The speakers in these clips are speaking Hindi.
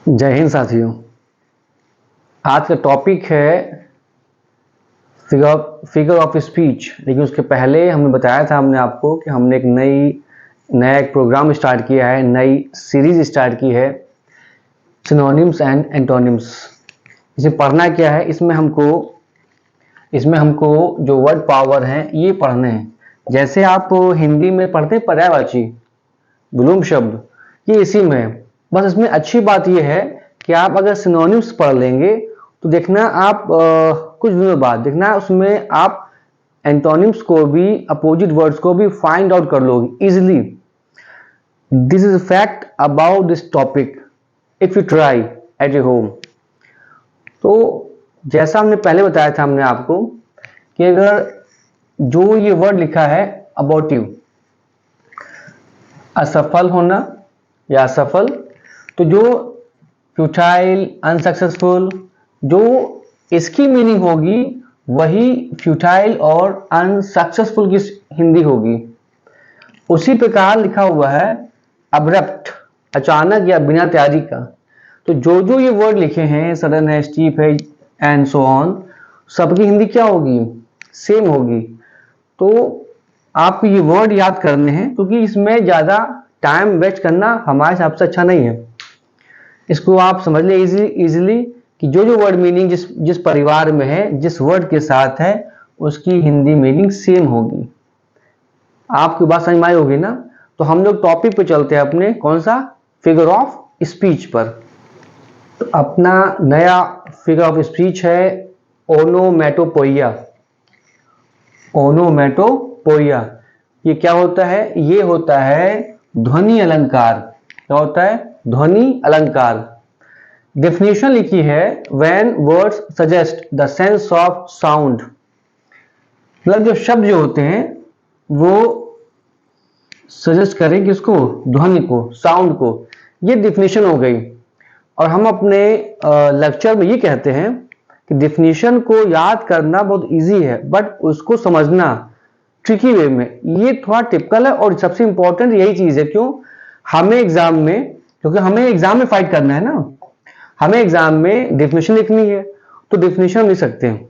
जय हिंद साथियों। आज का टॉपिक है फिगर ऑफ स्पीच। लेकिन उसके पहले हमने बताया था हमने आपको कि हमने एक नया प्रोग्राम स्टार्ट किया है, नई सीरीज स्टार्ट की है, सिनोनिम्स एंड एंटोनिम्स। इसे पढ़ना क्या है, इसमें हमको जो वर्ड पावर हैं ये पढ़ने हैं। जैसे आप हिंदी में पढ़ते हैं पर्यायवाची, विलोम शब्द, ये इसी में है। बस इसमें अच्छी बात यह है कि आप अगर सिनोनिम्स पढ़ लेंगे तो देखना आप कुछ दिनों बाद देखना उसमें आप एंटोनिम्स को भी, अपोजिट वर्ड्स को भी फाइंड आउट कर लोगे easily. This is fact about this topic if you try at your home. तो जैसा हमने पहले बताया था हमने आपको कि अगर जो ये वर्ड लिखा है अबॉर्टिव, असफल होना या असफल, तो जो फ्यूटाइल, अनसक्सेसफुल, जो इसकी मीनिंग होगी वही फ्यूटाइल और अनसक्सेसफुल की हिंदी होगी। उसी प्रकार लिखा हुआ है अब्रप्ट, अचानक या बिना तैयारी का। तो जो ये वर्ड लिखे हैं, सडन है, स्टीप है एंड सो ऑन, सबकी हिंदी क्या होगी? सेम होगी। तो आपको ये वर्ड याद करने हैं क्योंकि इसमें ज़्यादा टाइम वेस्ट करना हमारे हिसाब से अच्छा नहीं है। इसको आप समझ ले इजीली कि जो वर्ड मीनिंग जिस परिवार में है, जिस वर्ड के साथ है, उसकी हिंदी मीनिंग सेम होगी। आपकी बात समझ में आई होगी ना? तो हम लोग टॉपिक पे चलते हैं अपने, कौन सा? फिगर ऑफ स्पीच पर। तो अपना नया फिगर ऑफ स्पीच है ओनोमेटोपोइया। ओनोमेटोपोइया ये क्या होता है? ये होता है ध्वनि अलंकार। क्या होता है? ध्वनि अलंकार। डेफिनेशन लिखी है when words suggest the sense of sound. मतलब जो शब्द जो होते हैं वो सजेस्ट करें किसको? ध्वनि को, साउंड को। ये डेफिनेशन हो गई। और हम अपने लेक्चर में ये कहते हैं कि डेफिनेशन को याद करना बहुत इजी है, बट उसको समझना ट्रिकी वे में ये थोड़ा टिपिकल है। और सबसे इंपॉर्टेंट यही चीज है, क्यों? हमें एग्जाम में, क्योंकि हमें एग्जाम में फाइट करना है ना, हमें एग्जाम में डेफिनेशन लिखनी है तो डेफिनेशन लिख सकते हैं।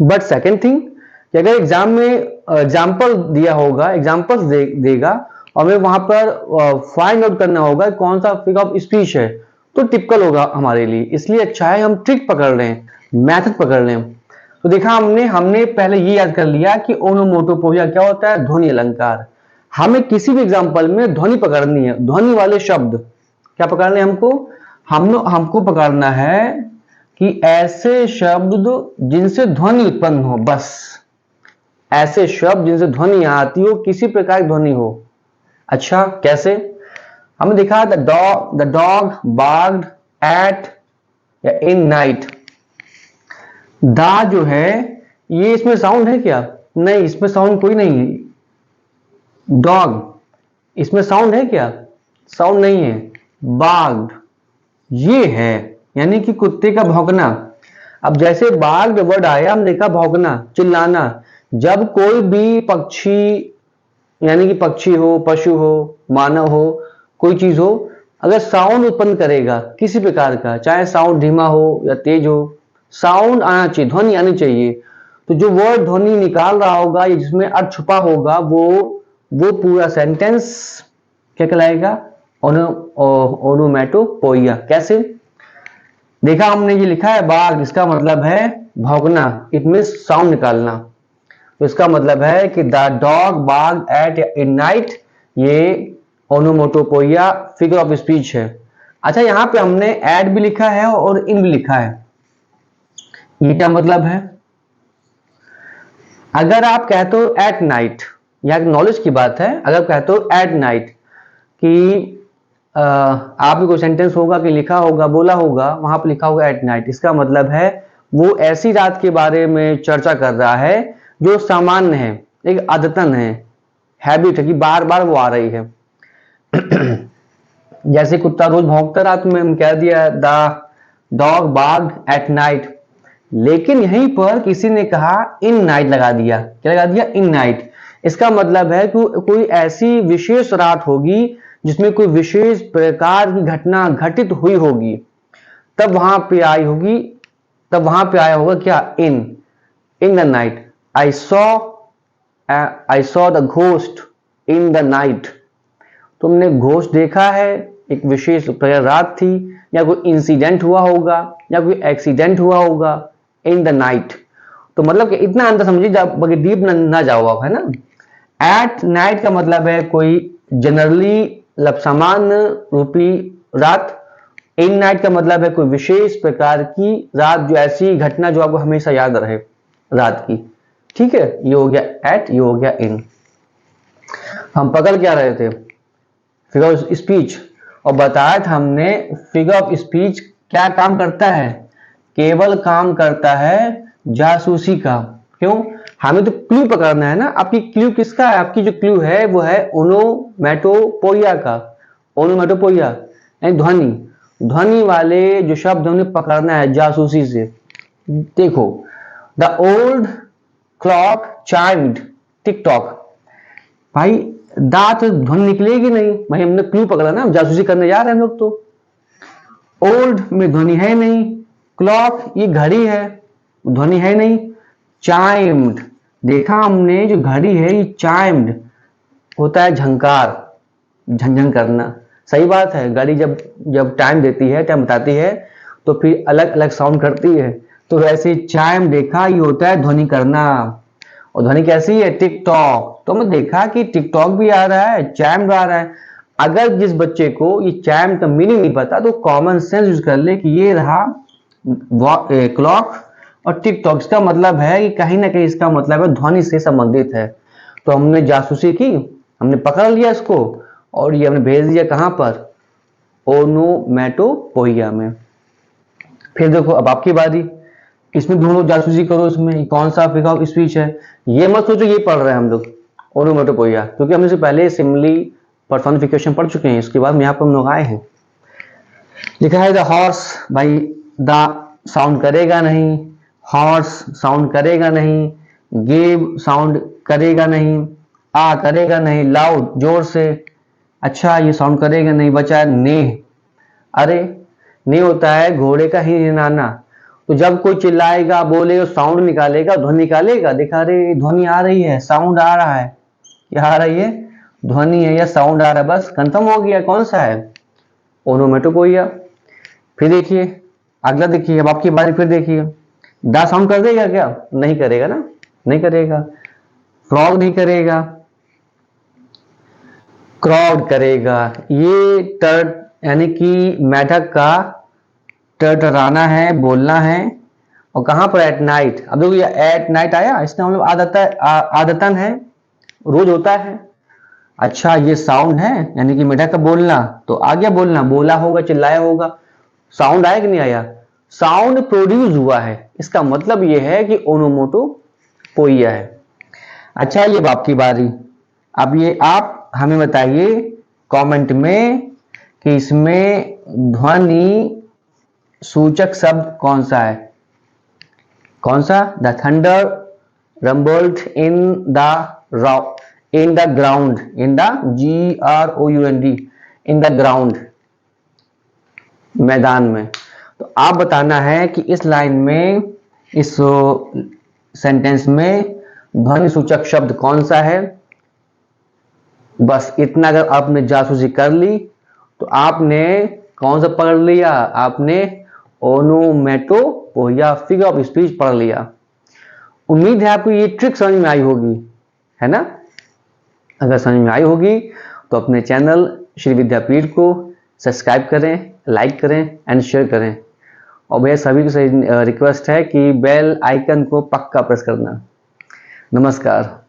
बट सेकंड थिंग कि अगर एग्जाम में एग्जाम्पल दिया होगा, एग्जाम्पल्स देगा और हमें वहां पर फाइंड आउट करना होगा कौन सा फिगर ऑफ स्पीच है, तो टिपिकल होगा हमारे लिए। इसलिए अच्छा है हम ट्रिक पकड़ लें, मैथड पकड़ लें। तो देखा हमने पहले ये याद कर लिया कि ओनोमेटोपोइया क्या होता है? ध्वनि अलंकार। हमें किसी भी एग्जाम्पल में ध्वनि पकड़नी है, ध्वनि वाले शब्द क्या पकड़ने हमको? हमको पकड़ना है कि ऐसे शब्द जिनसे ध्वनि उत्पन्न हो, बस ऐसे शब्द जिनसे ध्वनि आती हो, किसी प्रकार की ध्वनि हो। अच्छा, कैसे? हमने देखा द डॉग बार्क्ड एट या इन नाइट। दा जो है ये इसमें साउंड है क्या? नहीं, इसमें साउंड कोई नहीं है। डॉग, इसमें साउंड है क्या? साउंड नहीं है। बार्क्ड ये है, यानी कि कुत्ते का भौंकना। अब जैसे बार्क्ड वर्ड आया, हमने देखा भौंकना, चिल्लाना। जब कोई भी पक्षी, यानी कि पक्षी हो, पशु हो, मानव हो, कोई चीज हो, अगर साउंड उत्पन्न करेगा किसी प्रकार का, चाहे साउंड धीमा हो या तेज हो, साउंड आना चाहिए, ध्वनि आनी चाहिए। तो जो वर्ड ध्वनि निकाल रहा होगा या जिसमें अर्थ छुपा होगा, वो पूरा सेंटेंस क्या कहलाएगा? ओनोमेटोपोइया। कैसे? देखा हमने ये लिखा है बाघ, इसका मतलब है भौंकना, इट मींस साउंड निकालना। तो इसका मतलब है कि the dog barked at in night, ये ओनोमेटोपोइया फिगर ऑफ स्पीच है। अच्छा, यहां पे हमने एट भी लिखा है और इन भी लिखा है। ये क्या मतलब है? अगर आप कहते हो एट नाइट, यह नॉलेज की बात है, अगर कहते हो एट नाइट कि आपको कोई सेंटेंस होगा कि लिखा होगा, बोला होगा, वहां पर लिखा होगा एट नाइट, इसका मतलब है वो ऐसी रात के बारे में चर्चा कर रहा है जो सामान्य है, एक आदतन है, हैबिट है कि बार बार वो आ रही है। जैसे कुत्ता रोज भौंकता रात में, हम कह दिया the dog barked at night. लेकिन यहीं पर किसी ने कहा इन नाइट लगा दिया। क्या लगा दिया? In night. इसका मतलब है कि कोई ऐसी विशेष रात होगी जिसमें कोई विशेष प्रकार की घटना घटित हुई होगी, तब वहां पे आई होगी, तब वहां पे आया होगा क्या, in the night. I saw the ghost in the night. तुमने घोस्ट देखा है, एक विशेष रात थी, या कोई इंसिडेंट हुआ होगा, या कोई एक्सीडेंट हुआ होगा इन द नाइट। तो मतलब कि इतना अंतर समझिए, बाकी डीप ना जाओ आप, है ना। एट नाइट का मतलब है कोई जनरली सामान्य रूपी रात। इन नाइट का मतलब है कोई विशेष प्रकार की रात, जो ऐसी घटना जो आपको हमेशा याद रहे रात की। ठीक है, ये हो गया एट, ये हो गया इन। हम पकड़ क्या रहे थे, फिगर ऑफ स्पीच, और बताया था हमने फिगर ऑफ स्पीच क्या काम करता है, केवल काम करता है जासूसी का। क्यों, हमें तो क्लू पकड़ना है ना। आपकी क्लू किसका है, आपकी जो क्लू है वो है ओनोमैटोपोइया का। ओनोमैटोपोइया यानी ध्वनि, ध्वनि वाले जो शब्द हमने पकड़ना है जासूसी से। देखो, the old clock chimed, tick tock. भाई दांत ध्वनि निकलेगी नहीं, भाई हमने क्लू पकड़ा ना, जासूसी करने जा रहे हैं हम लोग। तो ओल्ड में ध्वनि है नहीं, क्लॉक ये घड़ी है, ध्वनि है नहीं। चाइम्ड, देखा हमने जो घड़ी है ये चाइम्ड होता है झंकार, झंझन करना। सही बात है, घड़ी जब टाइम देती है, टाइम बताती है, तो फिर अलग अलग साउंड करती है। तो वैसे चाइम देखा ये होता है ध्वनि करना। और ध्वनि कैसी है, टिकटॉक। तो मैं देखा कि टिकटॉक भी आ रहा है, चाइम भी आ रहा है। अगर जिस बच्चे को ये चाइम का मीनिंग नहीं पता, तो कॉमन सेंस यूज कर ले कि ये रहा क्लॉक और टिकटॉक। इसका मतलब है कि कहीं ना कहीं इसका मतलब है ध्वनि से संबंधित है। तो हमने जासूसी की, हमने पकड़ लिया इसको, और ये हमने भेज दिया कहां पर, ओनोमैटोपोइया में। फिर देखो अब आपकी बारी, इसमें दोनों जासूसी करो। इसमें कौन सा फिगर ऑफ स्पीच है, ये मत सोचो ये पढ़ रहे हैं हम लोग ओनोमैटोपोइया, क्योंकि हमने से पहले सिमिली पर्सोनिफिकेशन पढ़ चुके हैं। इसके बाद में यहाँ पर हम लोग आए हैं। लिखा है द हॉर्स, भाई द साउंड करेगा नहीं, हॉर्स साउंड करेगा नहीं, गेव साउंड करेगा नहीं, आ करेगा नहीं, लाउड जोर से। अच्छा ये साउंड करेगा नहीं, बचा है नेह। अरे नेह होता है घोड़े का ही निनाना। तो जब कोई चिल्लाएगा, बोलेगा, साउंड निकालेगा, ध्वनि निकालेगा। देखा रे ध्वनि आ रही है, साउंड आ रहा है, क्या आ रही है, ध्वनि है या साउंड आ रहा है। बस कंफर्म हो गया कौन सा है, ओनोमैटोपोइया। फिर देखिए अगला, देखिए अब आपकी बारी। फिर देखिए दा साउंड कर देगा क्या, नहीं करेगा ना, नहीं करेगा। फ्रॉग नहीं करेगा, क्राउड करेगा। ये टर यानी कि मेढक का टरटराना है, बोलना है। और कहां पर, एट नाइट। अब देखो ये एट नाइट आया, इसका मतलब आदतन है, रोज होता है। अच्छा ये साउंड है यानी कि मेढक का बोलना, तो आ गया बोलना, बोला होगा, चिल्लाया होगा। साउंड आया कि नहीं आया, साउंड प्रोड्यूस हुआ है। इसका मतलब ये है कि ओनोमैटोपोइया है। अच्छा ये आपकी बारी। अब ये आप हमें बताइए कमेंट में कि इसमें ध्वनि सूचक शब्द कौन सा है, कौन सा, the thunder rumbled in the ground, in the GROUND, in the ground, मैदान में। तो आप बताना है कि इस लाइन में, इस सेंटेंस में ध्वनि सूचक शब्द कौन सा है। बस इतना अगर आपने जासूसी कर ली तो आपने कौन सा पढ़ लिया, आपने ओनोमैटोपोइया फिगर ऑफ स्पीच पढ़ लिया। उम्मीद है आपको ये ट्रिक समझ में आई होगी, है ना। अगर समझ में आई होगी तो अपने चैनल श्री विद्यापीठ को सब्सक्राइब करें, लाइक करें एंड शेयर करें। और भैया सभी को रिक्वेस्ट है कि बेल आइकन को पक्का प्रेस करना। नमस्कार।